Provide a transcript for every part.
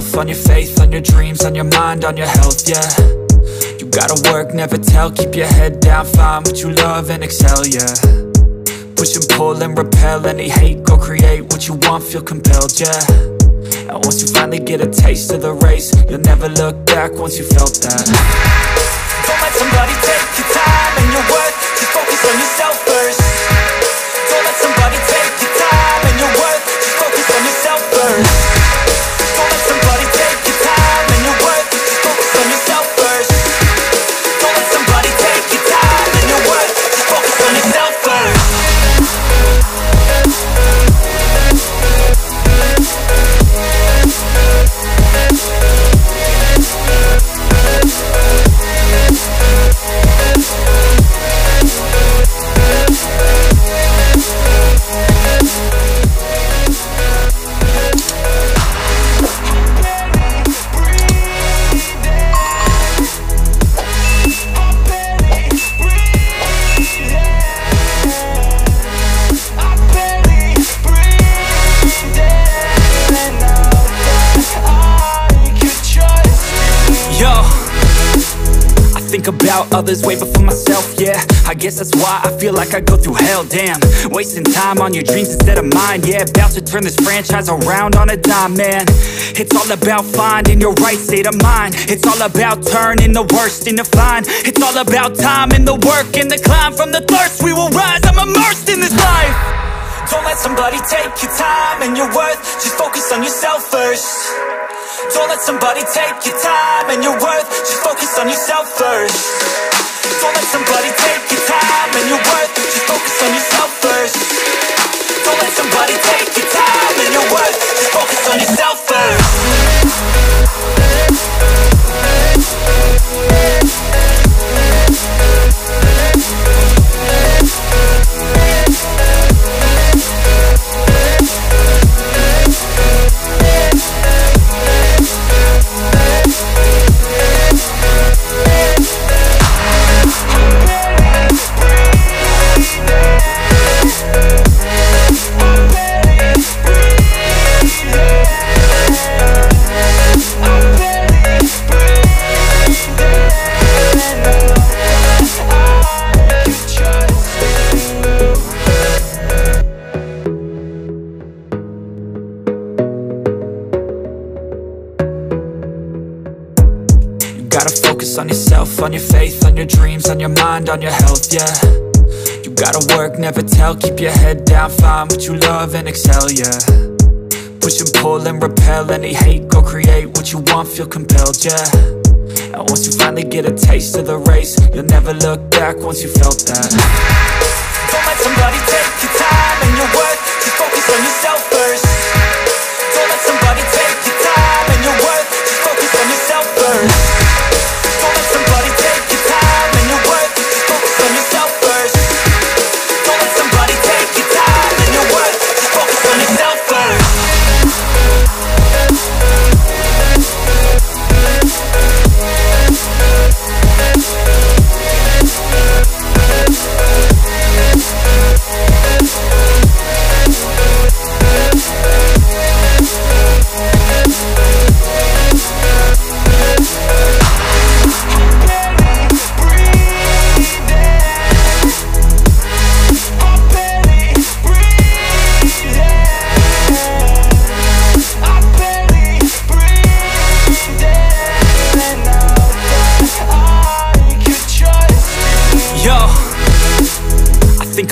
yourself, on your faith, on your dreams, on your mind, on your health, yeah. You gotta work, never tell, keep your head down, find what you love and excel, yeah. Push and pull and repel any hate, go create what you want, feel compelled, yeah. And once you finally get a taste of the race, you'll never look back once you felt that. Don't let somebody take your time and your worth, just focus on yourself first. Don't let somebody take your time and your worth, just focus on yourself first. Don't let somebody take your time and your worth, just focus on yourself first. Don't let somebody take your time and your worth, just focus on yourself first. Think about others way before myself, yeah. I guess that's why I feel like I go through hell, damn. Wasting time on your dreams instead of mine, yeah. About to turn this franchise around on a dime, man. It's all about finding your right state of mind. It's all about turning the worst into fine. It's all about time and the work and the climb. From the thirst we will rise, I'm immersed in this life. Don't let somebody take your time and your worth, just focus on yourself first. Don't let somebody take your time and your worth, just focus on yourself first. Don't let somebody take your time and your worth, just focus on yourself first. Don't let somebody take your time and your worth, just focus on yourself first. On yourself, on your faith, on your dreams, on your mind, on your health, yeah. You gotta work, never tell, keep your head down, find what you love and excel, yeah. Push and pull and repel any hate, go create what you want, feel compelled, yeah. And once you finally get a taste of the race, you'll never look back once you felt that. Don't let somebody take your time and your worth, just focus on yourself first. Don't let somebody take your time and your worth, just focus on yourself first. Don't let somebody take your time and your worth, just focus on yourself first. Don't let somebody take your time and your worth, just focus on yourself first.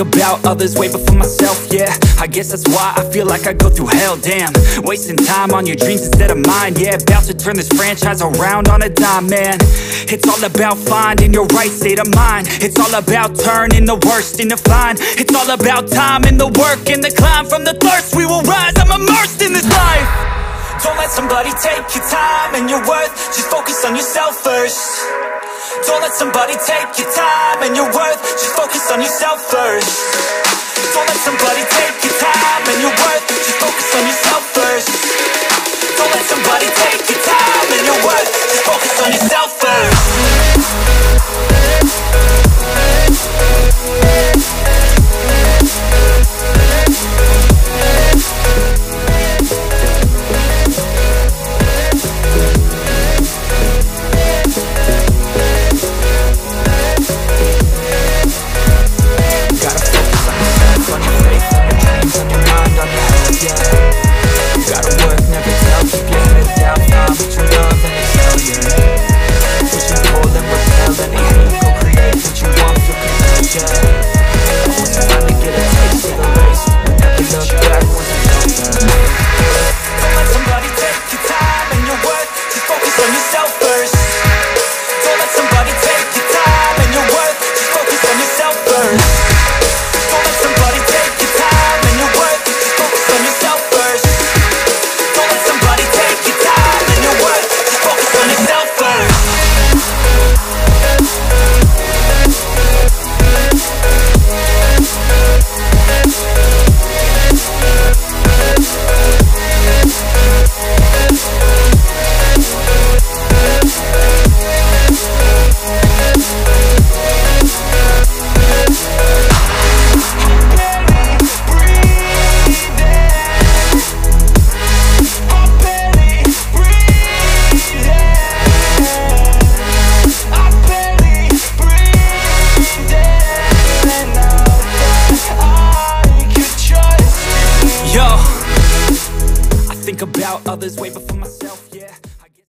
About others way before myself, yeah. I guess that's why I feel like I go through hell, damn. Wasting time on your dreams instead of mine, yeah. About to turn this franchise around on a dime, man. It's all about finding your right state of mind. It's all about turning the worst into fine. It's all about time and the work and the climb. From the thirst we will rise, I'm immersed in this life. Don't let somebody take your time and your worth, just focus on yourself first. Don't let somebody take your time and your worth, just focus on yourself first. Don't let somebody take your time and your worth, just focus on yourself first. Don't let somebody take your time and your worth, just focus on yourself first. others way before